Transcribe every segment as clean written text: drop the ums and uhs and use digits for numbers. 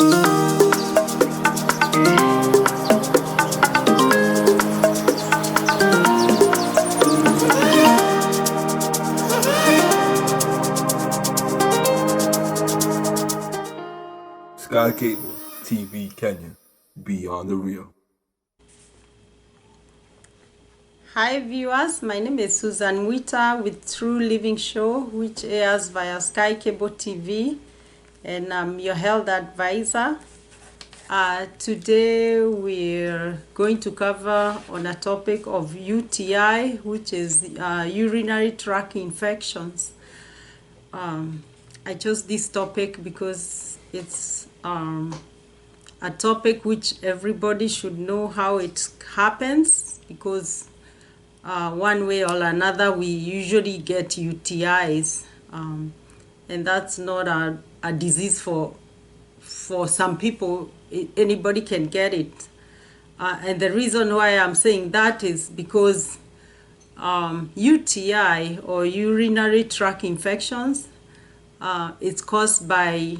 Sky Cable TV Kenya, Beyond the Real. Hi viewers, my name is Susan Muita with True Living Show, which airs via Sky Cable TV, and I'm your health advisor. Today we're going to cover on a topic of UTI, which is urinary tract infections. I chose this topic because it's a topic which everybody should know how it happens, because one way or another we usually get UTIs, and that's not a disease for some people. Anybody can get it, and the reason why I'm saying that is because UTI, or urinary tract infections, it's caused by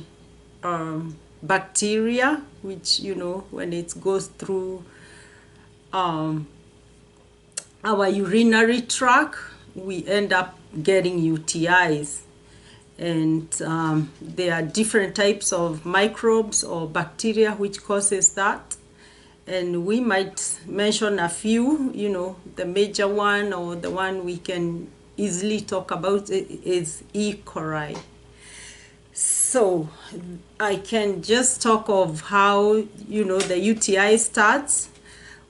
bacteria, which, when it goes through our urinary tract, we end up getting UTIs. And there are different types of microbes or bacteria which causes that. And we might mention a few. The major one, or the one we can easily talk about, is E. coli. So I can just talk of how, the UTI starts.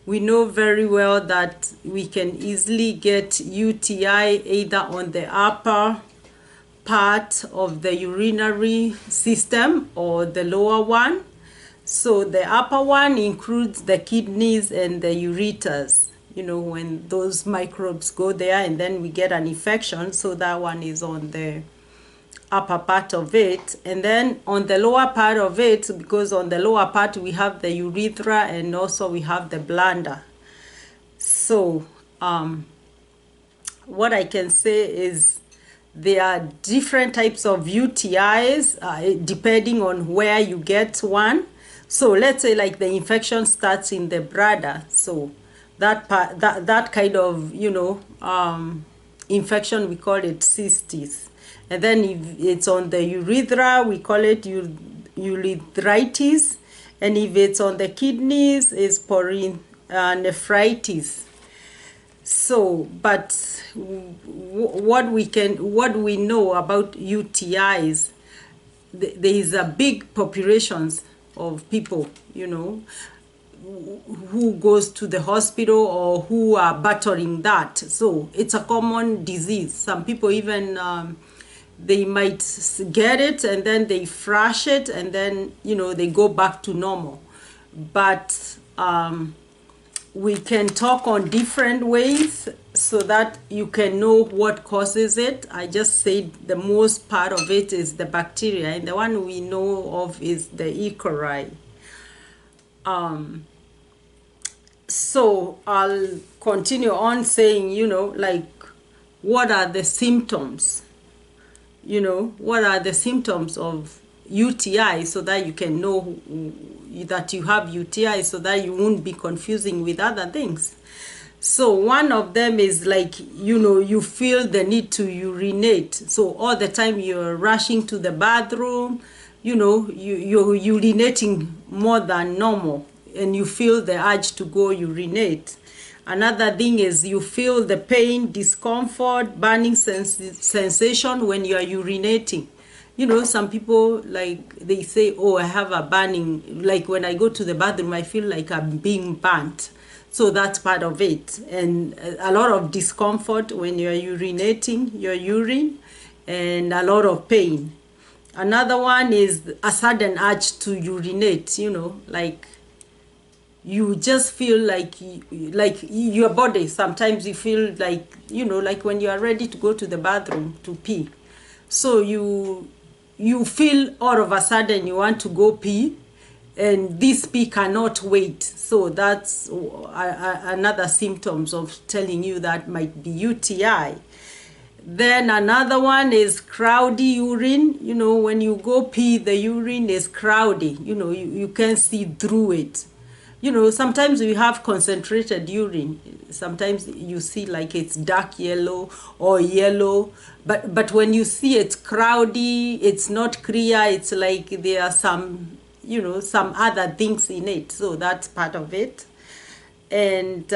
We know very well that we can easily get UTI either on the upper part of the urinary system or the lower one. So the upper one includes the kidneys and the ureters, when those microbes go there and then we get an infection. So that one is on the upper part of it. And then on the lower part of it, because on the lower part we have the urethra and also we have the bladder. So what I can say is there are different types of UTIs depending on where you get one. So let's say like the infection starts in the bladder. So that part, that kind of infection, we call it cystis. And then if it's on the urethra, we call it urethritis. And if it's on the kidneys, it's poronephritis. So, but what we know about UTIs, there is a big populations of people, who goes to the hospital or who are battling that. So it's a common disease. Some people even they might get it and then they flush it and then they go back to normal. But we can talk on different ways so that you can know what causes it. I just said the most part of it is the bacteria, and the one we know of is the E. coli. So I'll continue on saying, what are the symptoms? What are the symptoms of UTI, so that you can know that you have UTI, so that you won't be confusing with other things. So one of them is like, you feel the need to urinate. So all the time you're rushing to the bathroom, you're urinating more than normal, and you feel the urge to go urinate. Another thing is you feel the pain, discomfort, burning sensation when you are urinating. Some people, like, they say, oh, I have a burning, like when I go to the bathroom, I feel like I'm being burnt. So that's part of it. And a lot of discomfort when you're urinating your urine, and a lot of pain. Another one is a sudden urge to urinate, like you just feel like your body, sometimes you feel like, like when you are ready to go to the bathroom to pee. So you feel all of a sudden you want to go pee, and this pee cannot wait. So that's another symptoms of telling you that might be UTI. Then another one is cloudy urine. You know, when you go pee, the urine is cloudy. You know, you can't see through it. You know, sometimes we have concentrated urine. Sometimes you see like it's dark yellow or yellow. But when you see it's cloudy, it's not clear, it's like there are some, you know, some other things in it. So that's part of it. And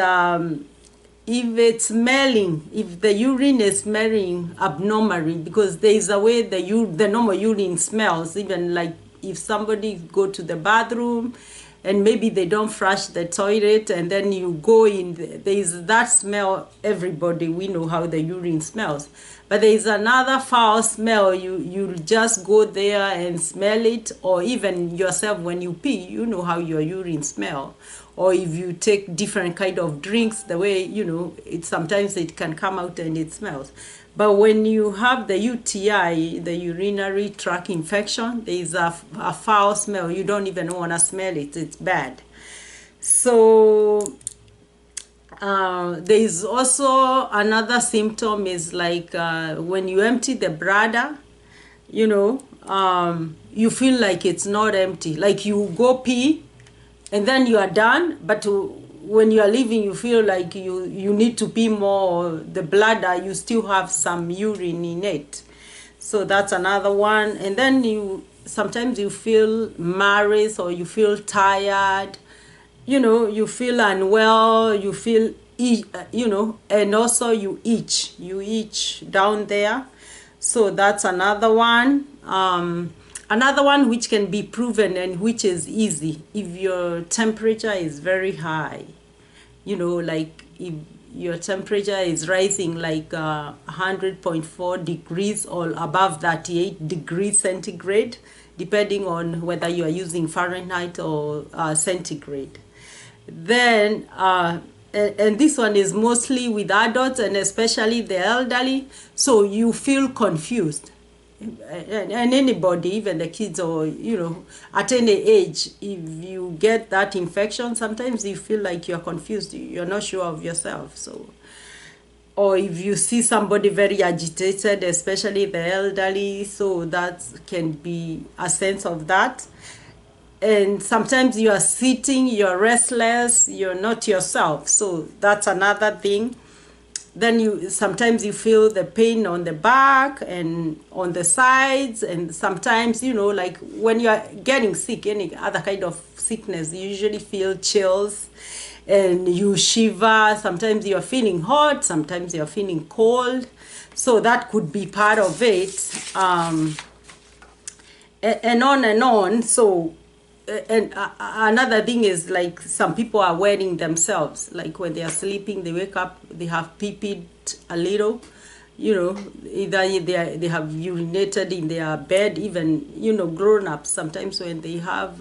if it's smelling, if the urine is smelling abnormally, because there is a way the normal urine smells, even like if somebody go to the bathroom and maybe they don't flush the toilet and then you go in, there is that smell. Everybody, we know how the urine smells, but there is another foul smell. You just go there and smell it, or even yourself when you pee, you know how your urine smell. Or if you take different kind of drinks, the way, you know, it sometimes it can come out and it smells. But when you have the UTI, the urinary tract infection, there is a foul smell. You don't even want to smell it. It's bad. So there is also another symptom is like when you empty the bladder, you know, you feel like it's not empty. Like you go pee and then you are done, but when you are leaving, you feel like you need to pee more. The bladder, you still have some urine in it. So that's another one. And then sometimes you feel married or you feel tired, you know, you feel unwell, you feel, you know, and also you itch down there. So that's another one. Another one which can be proven and which is easy, if your temperature is very high, you know, like if your temperature is rising like 100.4 degrees or above 38 degrees centigrade, depending on whether you are using Fahrenheit or centigrade. Then and this one is mostly with adults and especially the elderly, so you feel confused. And anybody, even the kids, or you know, at any age, if you get that infection, sometimes you feel like you're confused, you're not sure of yourself. So, or if you see somebody very agitated, especially the elderly, so that can be a sense of that. And sometimes you are sitting, you're restless, you're not yourself, so that's another thing. Then you sometimes you feel the pain on the back and on the sides, and sometimes, you know, like when you are getting sick, any other kind of sickness, you usually feel chills and you shiver. Sometimes you're feeling hot, sometimes you're feeling cold, so that could be part of it. And on and on. So and another thing is like some people are wearing themselves, like when they are sleeping, they wake up, they have pee-peed a little, you know, either they have urinated in their bed. Even, you know, grown-ups, sometimes when they have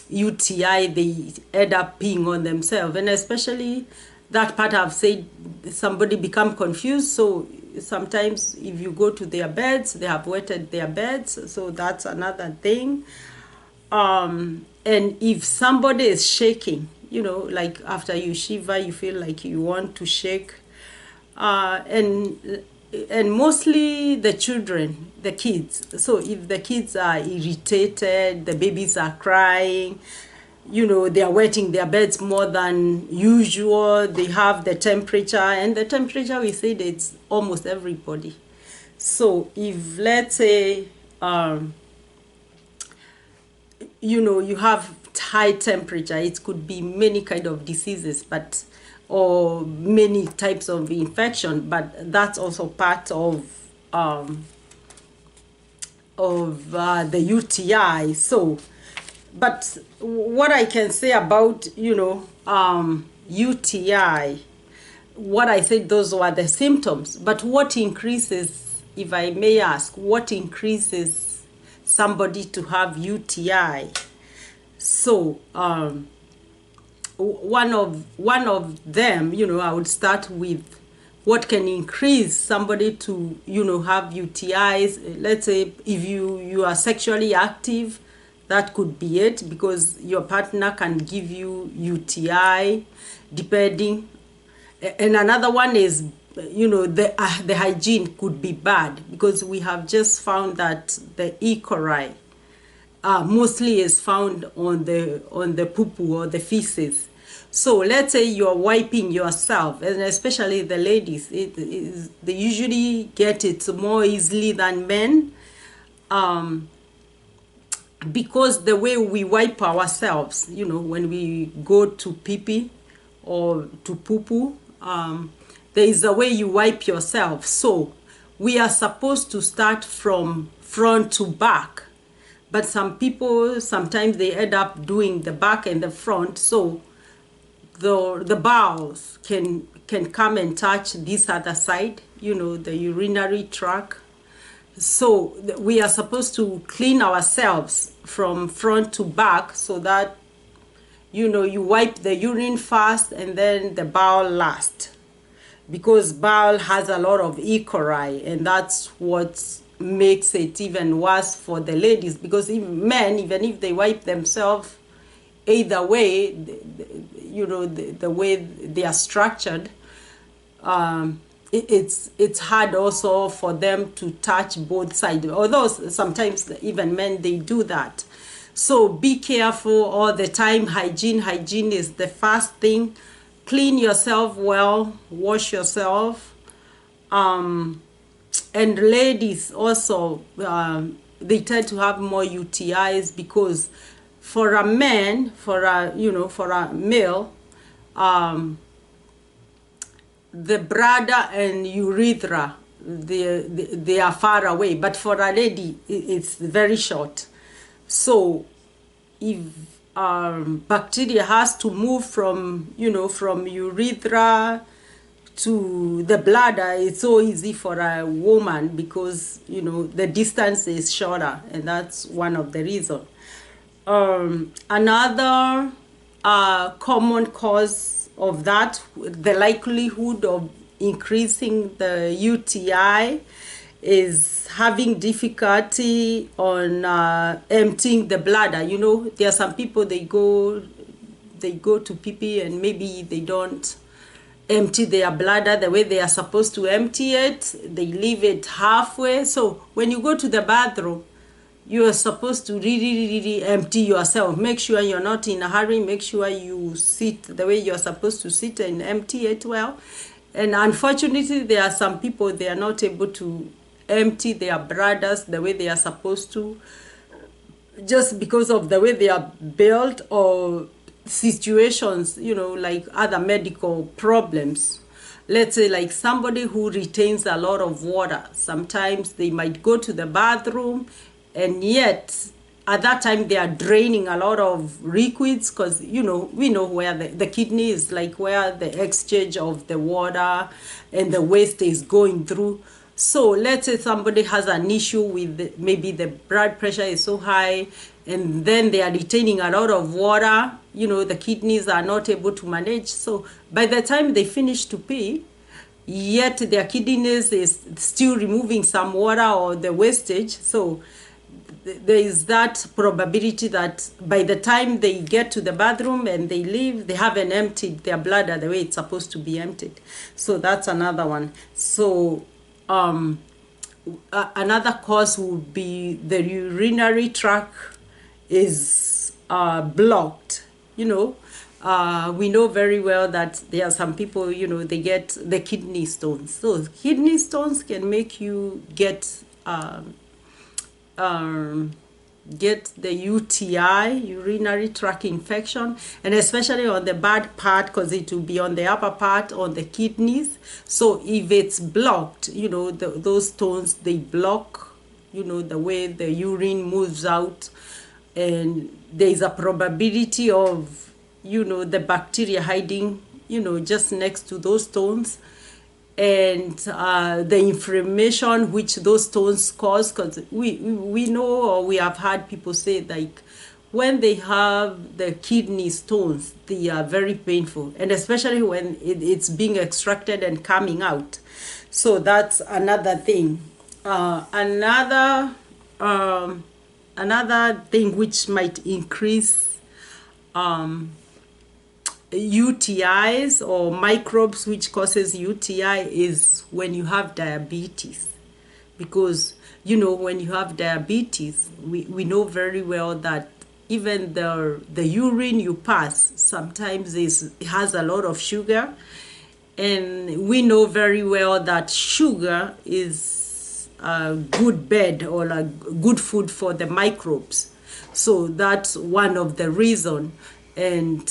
UTI, they end up peeing on themselves. And especially that part I've said, somebody become confused. So sometimes if you go to their beds, they have wetted their beds, so that's another thing. And if somebody is shaking, you know, like after you shiver, you feel like you want to shake. And mostly the children, the kids. So if the kids are irritated, the babies are crying, you know, they are wetting their beds more than usual, they have the temperature, and the temperature, we said it's almost everybody. So if, let's say, you know, you have high temperature, it could be many kind of diseases, but or many types of infection, but that's also part of the UTI. So, but what I can say about, you know, UTI, what I said, those were the symptoms. But what increases, if I may ask, what increases somebody to have UTI? So one of them, you know, I would start with what can increase somebody to, you know, have UTIs. Let's say if you are sexually active, that could be it, because your partner can give you UTI depending. And another one is the hygiene could be bad, because we have just found that the E. coli mostly is found on the poo-poo or the feces. So let's say you're wiping yourself, and especially the ladies, they usually get it more easily than men, because the way we wipe ourselves, when we go to pee-pee or to poo-poo, there is a way you wipe yourself. So we are supposed to start from front to back, but some people sometimes they end up doing the back and the front, so the bowels can come and touch this other side, the urinary tract. So we are supposed to clean ourselves from front to back, so that you wipe the urine first and then the bowel last, because bowel has a lot of E. coli, and that's what makes it even worse for the ladies, because men, even if they wipe themselves, either way, the way they are structured, it's hard also for them to touch both sides, although sometimes even men, they do that. So be careful all the time. Hygiene is the first thing. Clean yourself well, wash yourself. And ladies also, they tend to have more UTIs, because for a man, for a male, the bladder and urethra, they are far away, but for a lady it's very short. So if bacteria has to move from urethra to the bladder, it's so easy for a woman, because the distance is shorter, and that's one of the reasons. Another common cause of that, the likelihood of increasing the UTI, is having difficulty on emptying the bladder. There are some people, they go to pee-pee and maybe they don't empty their bladder the way they are supposed to empty it. They leave it halfway. So when you go to the bathroom, you are supposed to really empty yourself. Make sure you're not in a hurry. Make sure you sit the way you're supposed to sit and empty it well. And unfortunately, there are some people, they are not able to empty their bladders the way they are supposed to, just because of the way they are built, or situations, like other medical problems. Let's say like somebody who retains a lot of water. Sometimes they might go to the bathroom, and yet at that time they are draining a lot of liquids, because we know where the kidney is, like where the exchange of the water and the waste is going through. So let's say somebody has an issue with maybe the blood pressure is so high, and then they are retaining a lot of water, the kidneys are not able to manage. So by the time they finish to pee, yet their kidneys is still removing some water or the wastage. So there is that probability that by the time they get to the bathroom and they leave, they haven't emptied their bladder the way it's supposed to be emptied. So that's another one. So another cause would be the urinary tract is blocked. We know very well that there are some people, they get the kidney stones. So kidney stones can make you get the UTI, urinary tract infection, and especially on the bad part, because it will be on the upper part, on the kidneys. So if it's blocked, those stones, they block, the way the urine moves out, and there is a probability of, the bacteria hiding, just next to those stones. And the inflammation which those stones cause, because we know, or we have heard people say, like when they have the kidney stones, they are very painful, and especially when it's being extracted and coming out. So that's another thing. Another thing which might increase UTIs or microbes which causes UTI is when you have diabetes. Because, when you have diabetes, we know very well that even the urine you pass sometimes has a lot of sugar. And we know very well that sugar is a good bed or a good food for the microbes. So that's one of the reason. And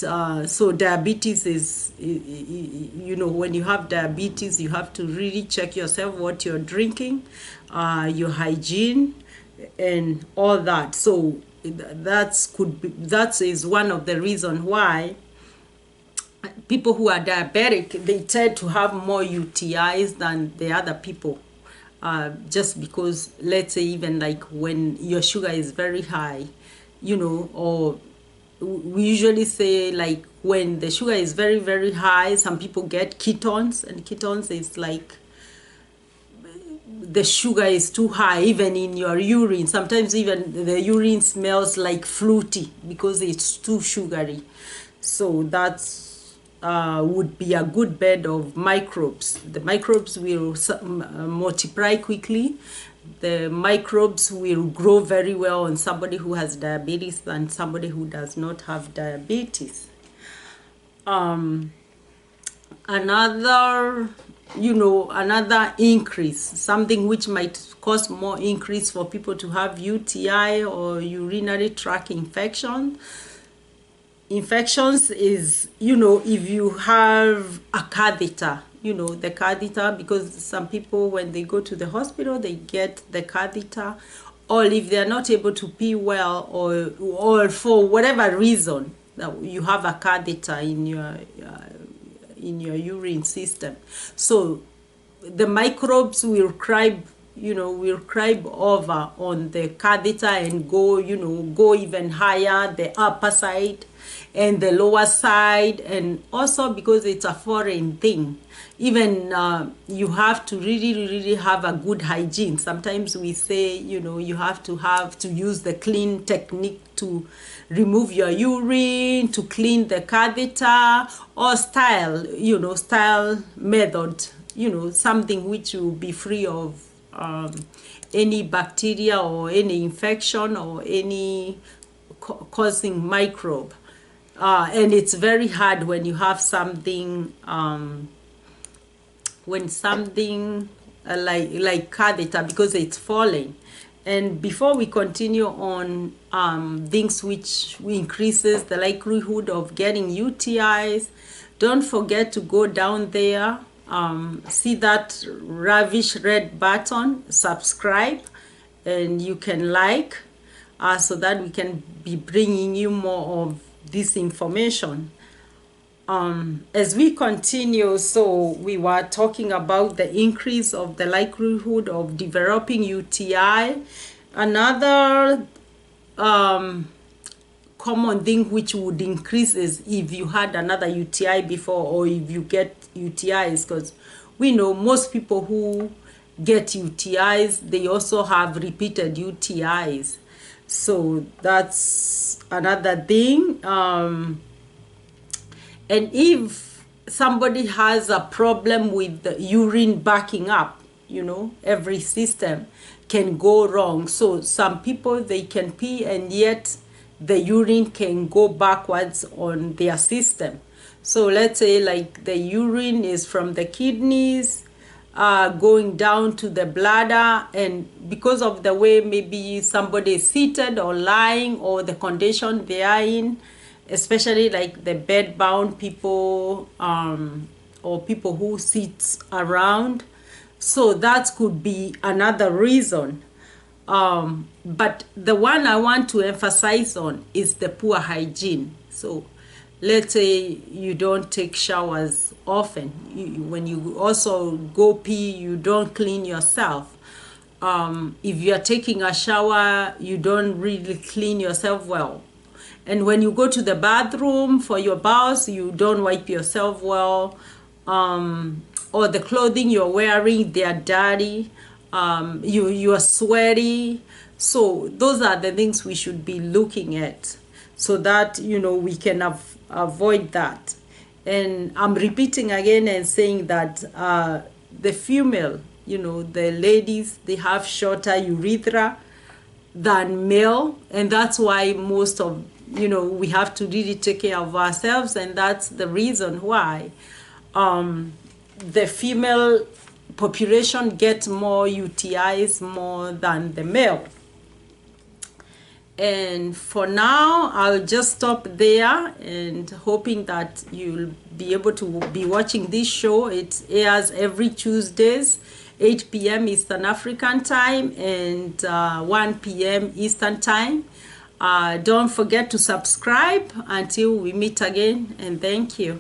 so diabetes is, when you have diabetes, you have to really check yourself what you're drinking, your hygiene, and all that. So that is one of the reasons why people who are diabetic, they tend to have more UTIs than the other people. Just because, let's say, even like when your sugar is very high, or we usually say like when the sugar is very, very high, some people get ketones, and ketones is like the sugar is too high, even in your urine. Sometimes even the urine smells like fruity because it's too sugary. So that's would be a good bed of microbes. The microbes will multiply quickly. The microbes will grow very well on somebody who has diabetes than somebody who does not have diabetes. Another increase, something which might cause more increase for people to have UTI or urinary tract infections is, if you have a catheter, the catheter, because some people, when they go to the hospital, they get the catheter, or if they're not able to pee well, or for whatever reason that you have a catheter in your urine system. So the microbes will crib over on the catheter and go even higher, the upper side and the lower side. And also because it's a foreign thing, even you have to really have a good hygiene. Sometimes we say, you have to use the clean technique to remove your urine, to clean the catheter, or style method, something which will be free of any bacteria or any infection or any causing microbe. And it's very hard when you have something like catheter, because it's falling. And before we continue on things which increases the likelihood of getting UTIs, don't forget to go down there, see that ravish red button, subscribe, and you can like, so that we can be bringing you more of this information. As we continue, so we were talking about the increase of the likelihood of developing UTI. Another common thing which would increase is if you had another UTI before, or if you get UTIs, because we know most people who get UTIs, they also have repeated UTIs. So that's another thing. And if somebody has a problem with the urine backing up, every system can go wrong. So some people, they can pee and yet the urine can go backwards on their system. So let's say like the urine is from the kidneys, going down to the bladder, and because of the way maybe somebody is seated or lying, or the condition they are in, especially like the bed-bound people, or people who sit around. So that could be another reason. But the one I want to emphasize on is the poor hygiene. So let's say you don't take showers often. When you also go pee, you don't clean yourself. If you are taking a shower, you don't really clean yourself well. And when you go to the bathroom for your bowels, you don't wipe yourself well. Or the clothing you're wearing, they are dirty. You are sweaty. So those are the things we should be looking at, so that we can avoid that. And I'm repeating again and saying that the female, the ladies, they have shorter urethra than male, and that's why most of, we have to really take care of ourselves, and that's the reason why the female population get more UTIs more than the male. And for now, I'll just stop there, and hoping that you'll be able to be watching this show. It airs every Tuesdays, 8 p.m. Eastern African time and 1 p.m. Eastern time. Don't forget to subscribe until we meet again, and thank you.